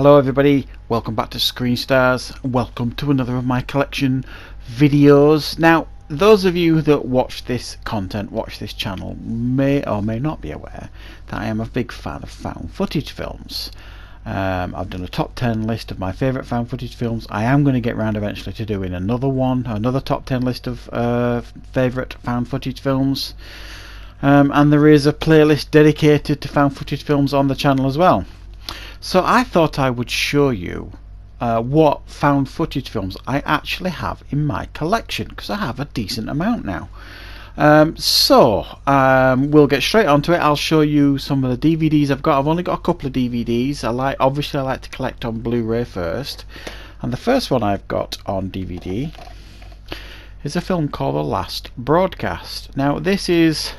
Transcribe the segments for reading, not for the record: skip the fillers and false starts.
Hello everybody, welcome back to Screen Stars. Welcome to another of my collection videos. Now, those of you that watch this content, watch this channel, may or may not be aware that I am a big fan of found footage films. I've done a top 10 list of my favourite found footage films. I am going to get round eventually to doing another top 10 list of favourite found footage films. And there is a playlist dedicated to found footage films on the channel as well. So I thought I would show you what found footage films I actually have in my collection, because I have a decent amount now. We'll get straight onto it. I'll show you some of the DVDs I've got. I've only got a couple of DVDs. Obviously I like to collect on Blu-ray first, and the first one I've got on DVD is a film called The Last Broadcast. Now this is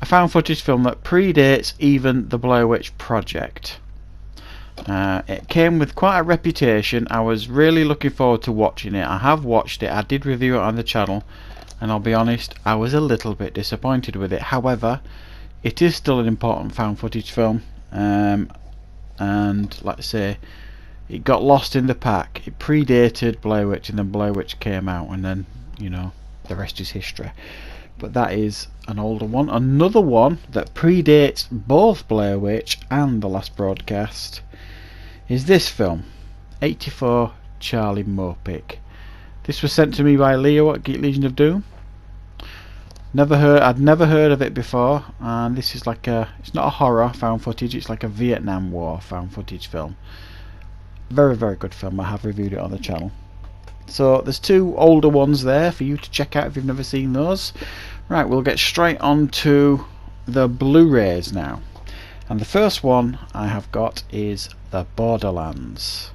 a found footage film that predates even the Blair Witch project. It came with quite a reputation. I was really looking forward to watching it. I have watched it. I did review it on the channel, and I'll be honest, I was a little bit disappointed with it. However, it is still an important found footage film, and like I say, it got lost in the pack. It predated Blair Witch, and then Blair Witch came out, and then, you know, the rest is history. But that is an older one. Another one that predates both Blair Witch and The Last Broadcast is this film, 84 Charlie Mopic. This was sent to me by Leo at Geek Legion of Doom. I'd never heard of it before, and this is like it's not a horror found footage, it's like a Vietnam War found footage film. Very, very good film. I have reviewed it on the channel. So there's two older ones there for you to check out if you've never seen those. Right, we'll get straight on to the Blu-rays now. And the first one I have got is the Borderlands.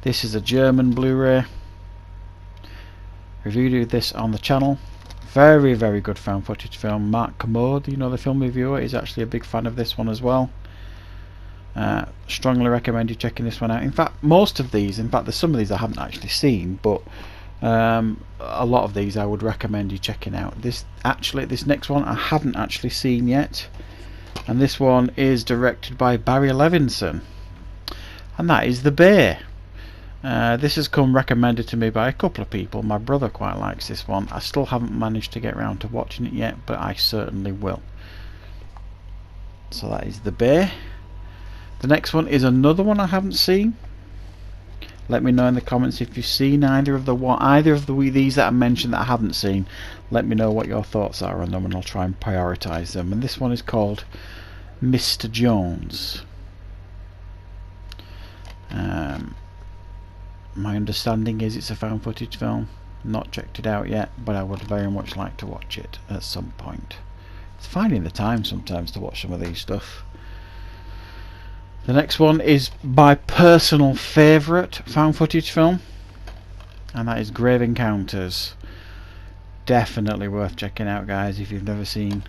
This is a German Blu-ray. Reviewed this on the channel. Very, very good found footage film. Mark Commode, you know, the film reviewer, is actually a big fan of this one as well. Strongly recommend you checking this one out. In fact, there's some of these I haven't actually seen, but a lot of these I would recommend you checking out. This next one I haven't actually seen yet, and this one is directed by Barry Levinson, and that is The Bay. This has come recommended to me by a couple of people. My brother quite likes this one. I still haven't managed to get around to watching it yet, but I certainly will. So that is The Bay. The next one is another one I haven't seen. Let me know in the comments if you've seen either of these that I mentioned that I haven't seen. Let me know what your thoughts are on them, and I'll try and prioritise them. And this one is called Mr. Jones. My understanding is it's a found footage film. Not checked it out yet, but I would very much like to watch it at some point. It's finding the time sometimes to watch some of these stuff. The next one is my personal favourite found footage film, and that is Grave Encounters. Definitely worth checking out, guys, if you've never seen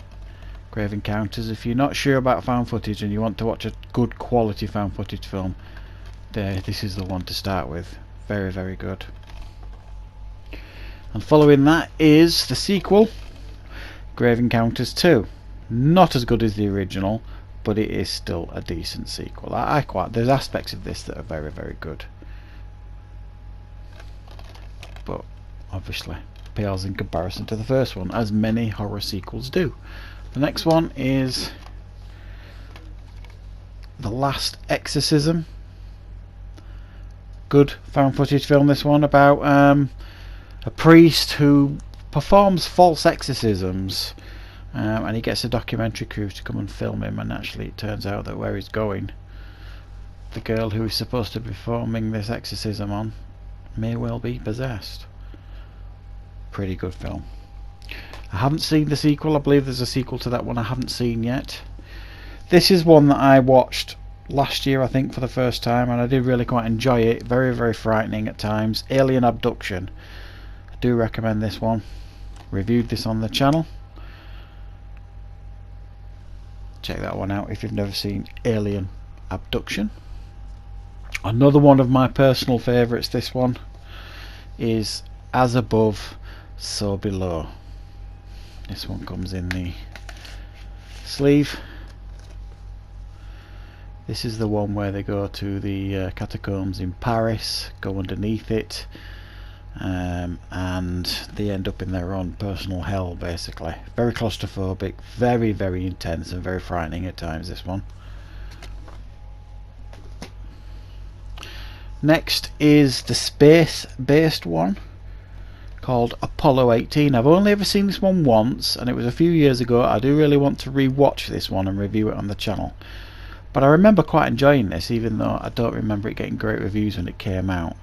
Grave Encounters. If you're not sure about found footage and you want to watch a good quality found footage film, this is the one to start with. Very, very good. And following that is the sequel, Grave Encounters 2. Not as good as the original, but it is still a decent sequel. There's aspects of this that are very, very good, but obviously pales in comparison to the first one, as many horror sequels do. The next one is The Last Exorcism. Good found footage film, this one, about a priest who performs false exorcisms. And he gets a documentary crew to come and film him, and actually it turns out that where he's going, the girl who is supposed to be performing this exorcism on may well be possessed. Pretty good film. I haven't seen the sequel. I believe there's a sequel to that one I haven't seen yet. This is one that I watched last year, I think, for the first time, and I did really quite enjoy it. Very, very frightening at times. Alien Abduction. I do recommend this one. Reviewed this on the channel. Check that one out if you've never seen Alien Abduction. Another one of my personal favourites, this one, is As Above, So Below. This one comes in the sleeve. This is the one where they go to the catacombs in Paris, go underneath it, and they end up in their own personal hell, basically. Very claustrophobic, very, very intense, and very frightening at times, this one. Next is the space-based one called Apollo 18. I've only ever seen this one once, and it was a few years ago. I do really want to re-watch this one and review it on the channel. But I remember quite enjoying this, even though I don't remember it getting great reviews when it came out.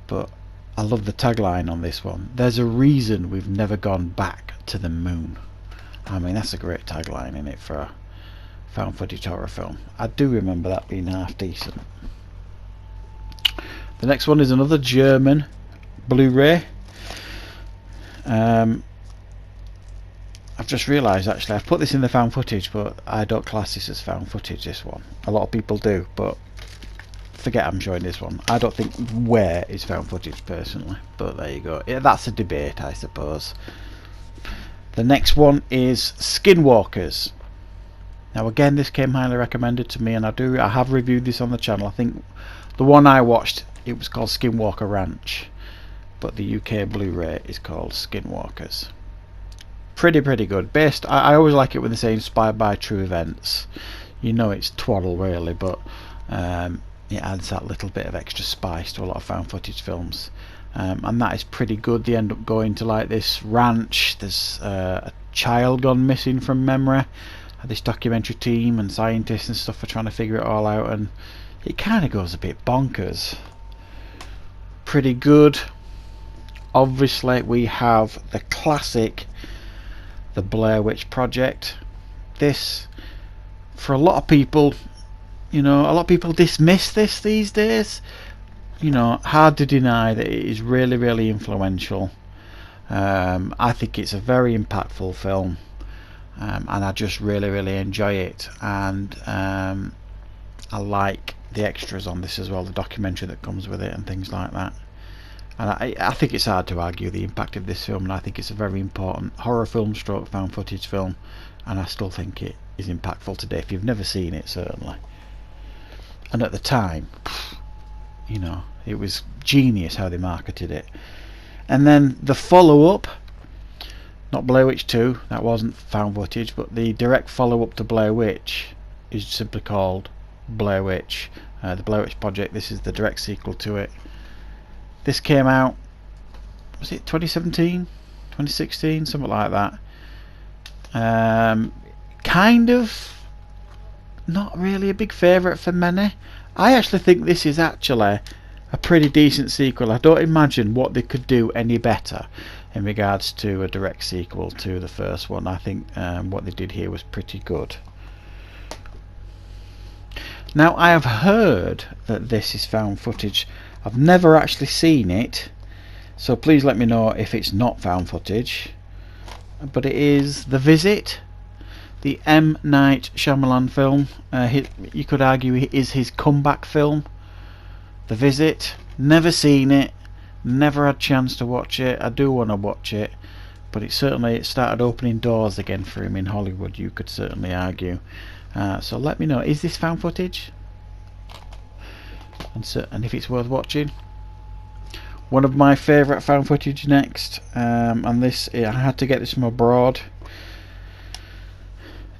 But I love the tagline on this one. There's a reason we've never gone back to the moon. I mean, that's a great tagline in it for a found footage horror film. I do remember that being half decent. The next one is another German Blu-ray. I've just realised, actually, I've put this in the found footage, but I don't class this as found footage, this one. A lot of people do, but forget I'm showing this one. I don't think where is found footage, personally, but there you go. Yeah, that's a debate, I suppose. The next one is Skinwalkers. Now again, this came highly recommended to me, and I have reviewed this on the channel. I think the one I watched, it was called Skinwalker Ranch, but the UK Blu-ray is called Skinwalkers. Pretty good. I always like it when they say inspired by true events. You know it's twaddle really, but it adds that little bit of extra spice to a lot of found footage films, and that is pretty good. They end up going to like this ranch. There's a child gone missing from memory. This documentary team and scientists and stuff are trying to figure it all out, and it kind of goes a bit bonkers. Pretty good. Obviously we have the classic, the Blair Witch Project. This, for a lot of people, you know, a lot of people dismiss this these days. You know, hard to deny that it is really influential. I think it's a very impactful film, and I just really enjoy it. And I like the extras on this as well, the documentary that comes with it and things like that. And I think it's hard to argue the impact of this film, and I think it's a very important horror film stroke found footage film, and I still think it is impactful today if you've never seen it, certainly. And at the time, you know, it was genius how they marketed it. And then the follow-up, not Blair Witch 2, that wasn't found footage, but the direct follow-up to Blair Witch is simply called Blair Witch, the Blair Witch Project. This is the direct sequel to it. This came out, was it 2017, 2016, something like that. Kind of not really a big favourite for many. I actually think this is actually a pretty decent sequel. I don't imagine what they could do any better in regards to a direct sequel to the first one. I think what they did here was pretty good. Now, I have heard that this is found footage. I've never actually seen it, so please let me know if it's not found footage. But it is The Visit, the M. Night Shyamalan film. You could argue it is his comeback film. The Visit. Never seen it, never had a chance to watch it. I do want to watch it, but it started opening doors again for him in Hollywood, you could certainly argue. So let me know, is this found footage? And if it's worth watching. One of my favourite found footage next, and this, I had to get this from abroad,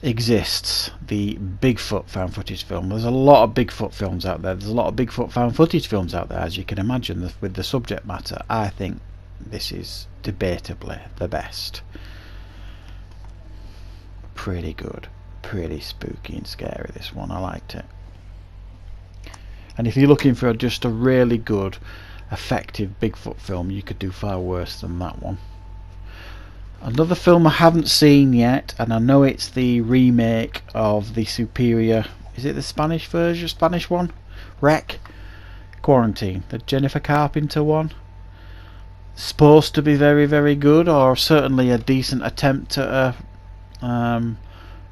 exists, the Bigfoot found footage film. There's a lot of Bigfoot films out there. There's a lot of Bigfoot found footage films out there, as you can imagine, with the subject matter. I think this is debatably the best. Pretty good, pretty spooky and scary, this one. I liked it. And if you're looking for just a really good, effective Bigfoot film, you could do far worse than that one. Another film I haven't seen yet, and I know it's the remake of the superior, is it the Spanish version, Spanish one? Wreck? Quarantine, the Jennifer Carpenter one. Supposed to be very good, or certainly a decent attempt at a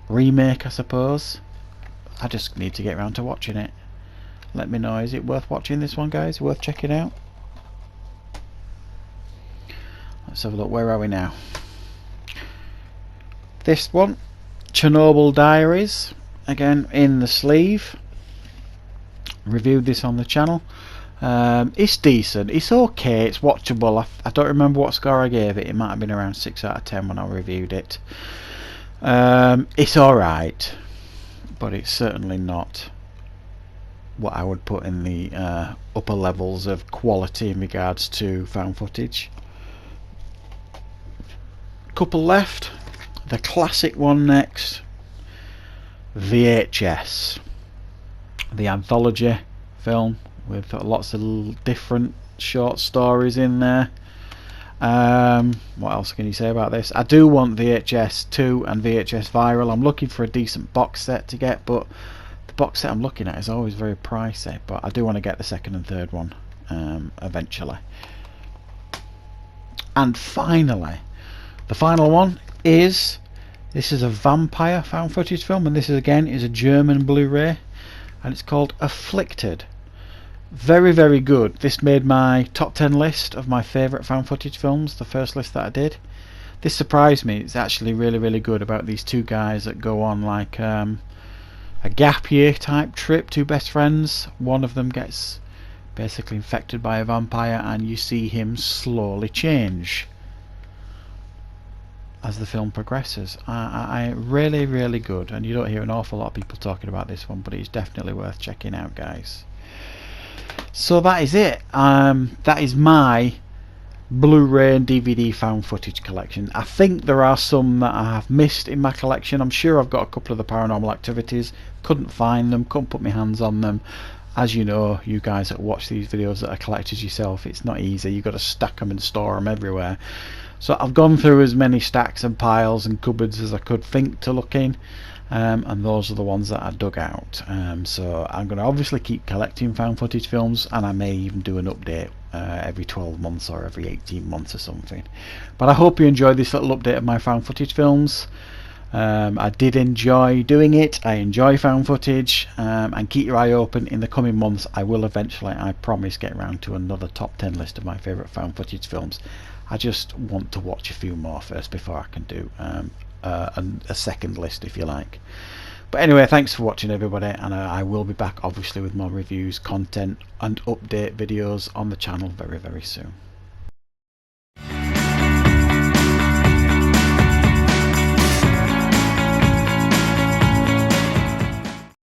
remake, I suppose. I just need to get around to watching it. Let me know, is it worth watching this one, guys? Worth checking out? Let's have a look, where are we now? This one, Chernobyl Diaries. again in the sleeve. Reviewed this on the channel. It's decent, it's okay, it's watchable. I don't remember what score I gave it. It might have been around 6 out of 10 when I reviewed it. It's alright, but it's certainly not what I would put in the upper levels of quality in regards to found footage. Couple left. The classic one next, VHS, the anthology film with lots of different short stories in there. What else can you say about this? I do want VHS 2 and VHS Viral. I'm looking for a decent box set to get, but the box set I'm looking at is always very pricey, but I do want to get the second and third one eventually. And finally, the final one is, this is a vampire found footage film, and this is again is a German Blu-ray, and it's called Afflicted. Very, very good. This made my top 10 list of my favourite found footage films, the first list that I did. This surprised me. It's actually really, really good, about these two guys that go on like a gap year type trip, two best friends. One of them gets basically infected by a vampire, and you see him slowly change as the film progresses. I really, really good, and you don't hear an awful lot of people talking about this one, but it's definitely worth checking out, guys. So that is it. That is my Blu-ray and DVD found footage collection. I think there are some that I have missed in my collection. I'm sure I've got a couple of the Paranormal Activities, couldn't find them, couldn't put my hands on them. As you know, you guys that watch these videos that are collectors yourself, it's not easy. You've got to stack them and store them everywhere. So I've gone through as many stacks and piles and cupboards as I could think to look in, and those are the ones that I dug out. So I'm going to obviously keep collecting found footage films, and I may even do an update every 12 months or every 18 months or something. But I hope you enjoyed this little update of my found footage films. I did enjoy doing it. I enjoy found footage, and keep your eye open. In the coming months I will eventually, I promise, get around to another top 10 list of my favourite found footage films. I just want to watch a few more first before I can do a second list, if you like. But anyway, thanks for watching, everybody, and I will be back obviously with more reviews, content and update videos on the channel very, very soon.